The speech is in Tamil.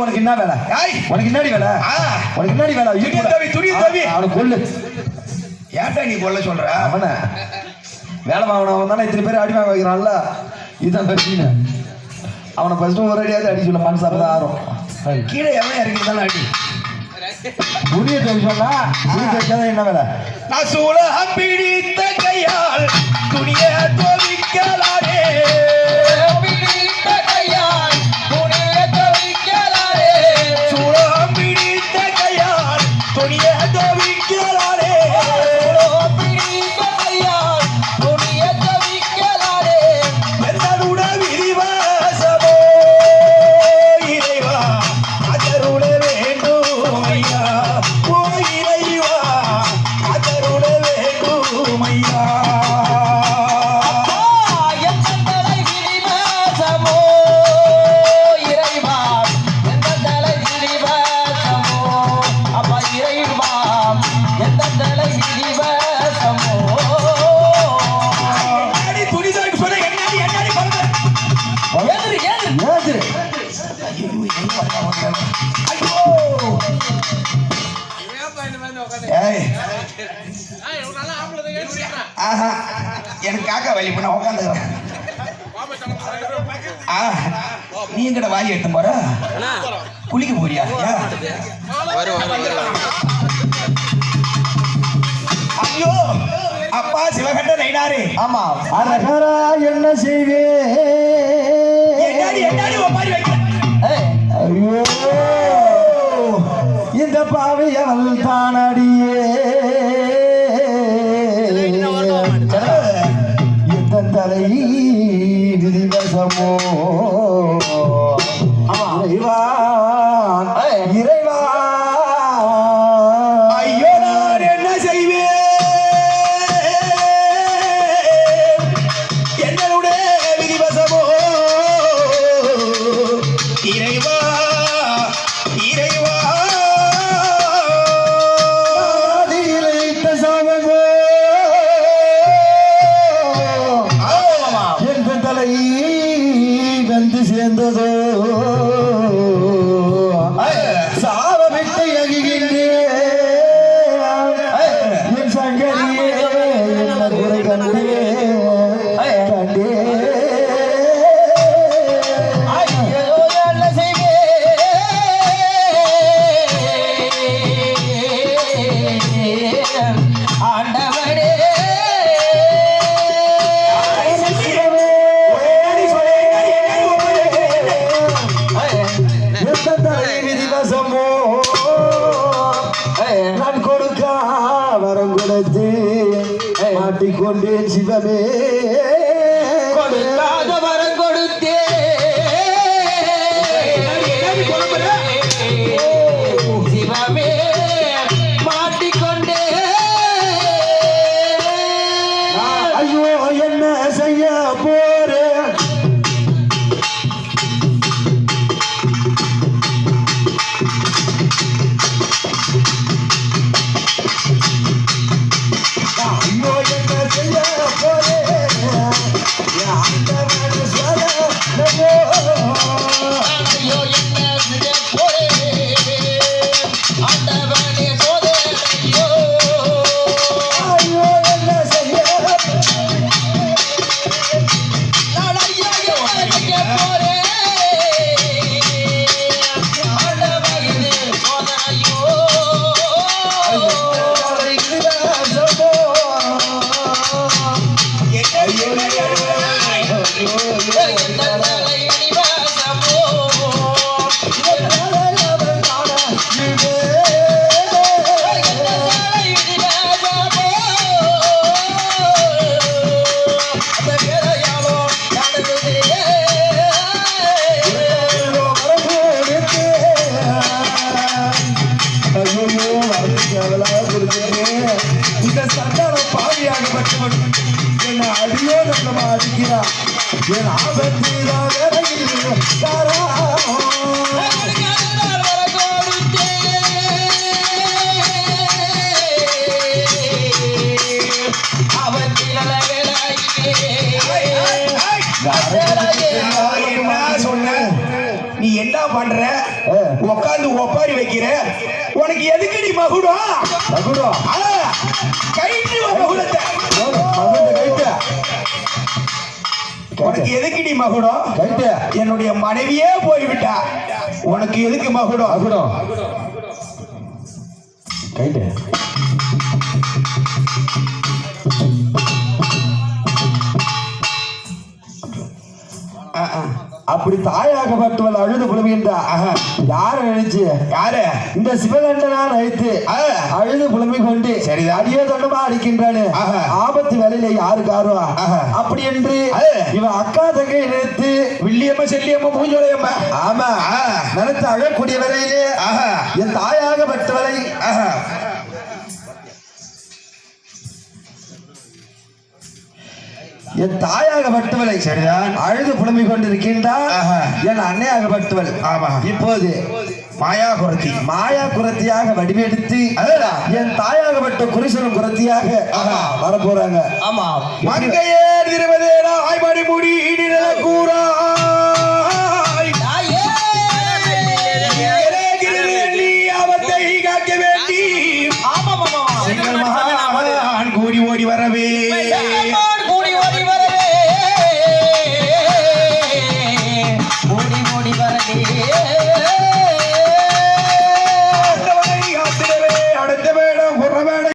உனக்கு என்ன வேலை? உனக்கு என்னடி வேலை? உனக்கு என்னடி வேலை? துணி தவி அவனை கொல்லு. ஏன்டா நீ கொல்ல சொல்ற? அவனை வேலை வாங்கினவன் தானே இத்தனை பேர் அடி வாங்க வைக்கிறான்ல. இதுதான் பிரச்சனை. அவனை ஃபர்ஸ்ட் ஒரு அடியாவது அடி சொல்ல மனசு அப்பதான் ஆறும். கீழே எவன் இறங்கிதான் அடி. துணியை தவி சொன்னா துணி தவிக்காதான் என்ன வேலை? நான் சூழம் பிடித்த கையால் துணியை துவைக்கலாரே. சூழம் பிடித்த கையால் துணியை துவைக்கலாரே. என்னோட விரிவாசமோ இறைவா அதருட வேண்டும் ஐயா. ஓ இறைவா அதருட வேண்டும் ஐயா. எனக்கு காக்கா வலி பண்ண உட்காந்துக்கிறேன். நீ எங்கட வாய் எடுத்து போற? குளிக்க போறியா? ஐயோ அப்பா சிவகண்ட நைனாரே. ஆமா அரகரா என்ன செய்வே? என்னாடி மாதிரி வைக்க? ஐயோ இந்த பாவியவள் தானடியே. இந்த தலை விதிவசமோ இறைவா இறைவா. ஐயோ நான் என்ன செய்வேன்? என்னுடைய விதிவசமோ இறைவா இறைவா. வந்து சேர்ந்ததோ சாவமிட்டு எகின்றேன் என் சங்கரியே என்ன குறை கண்டே கண்டே. நான் கொடுக்க வரம் கொடுத்து மாட்டிக்கொண்டேன் சிவமே. கொடுக்காத வரம் கொடுத்தே சிவமே மாட்டிக்கொண்டே. ஐயோ என்ன செய்ய போறேன்? ஐயோ என்ன செய்ய போறேன்? ஆண்டவன் சொல்ல ஐயோ என்ன செய்ய போறேன்? ஆண்டவனே சோதனையோ. ஐயோ என்ன செய்ய நான் ஐயோ என்ன செய்ய போறேன்? ஆண்டவனே சோதனையோ. இந்த சந்தான பாவியாகப்பட்டவன் என்னை அடியோதமா அடிக்கிறான். என் ஆபத்து நீ என்ன பண்ற? உட்காந்து ஒப்பாரி வைக்கிற உனக்கு எதுக்குடி மகுடம் மகுடம் கைட்டு மகுடத்தை கைட்டு உனக்கு எதுக்குடி மகுடம் கைட்டு என்னுடைய மனைவியே போய்விட்டா உனக்கு எதுக்கு மகுடம் மகுடம் கைட்டு அப்படி தாயாகப்பட்டவள் அழுது புலம்புகின்றா யார நினைச்சு யாரு இந்த சிவகண்டனா நினைத்து அழுது புலம்பிக் கொண்டு சரி அடியே தண்டமா அடிக்கின்றானு ஆபத்து வேலையில யாரு காருவா அப்படி என்று இவன் அக்கா தங்கை நினைத்து வில்லியம்மா செல்லியம்மா பூஞ்சோலையம்மா ஆமா நினைத்து அழக்கூடிய வரையிலே என் தாயாகப்பட்டவளை என் தாயாகப்பட்டவளை சரிதான் அழுது புலம்பிக் கொண்டிருக்கின்றார் என் அன்னையாகப்பட்டவள் ஆமா இப்போது மாயா குரத்தியாக வடிவெடுத்து என் தாயாகப்பட்ட குறிசலும் குரத்தியாக வர போறாங்க ஆமா மங்கையே திருவதேரா ஆய்மடி முடி கூறா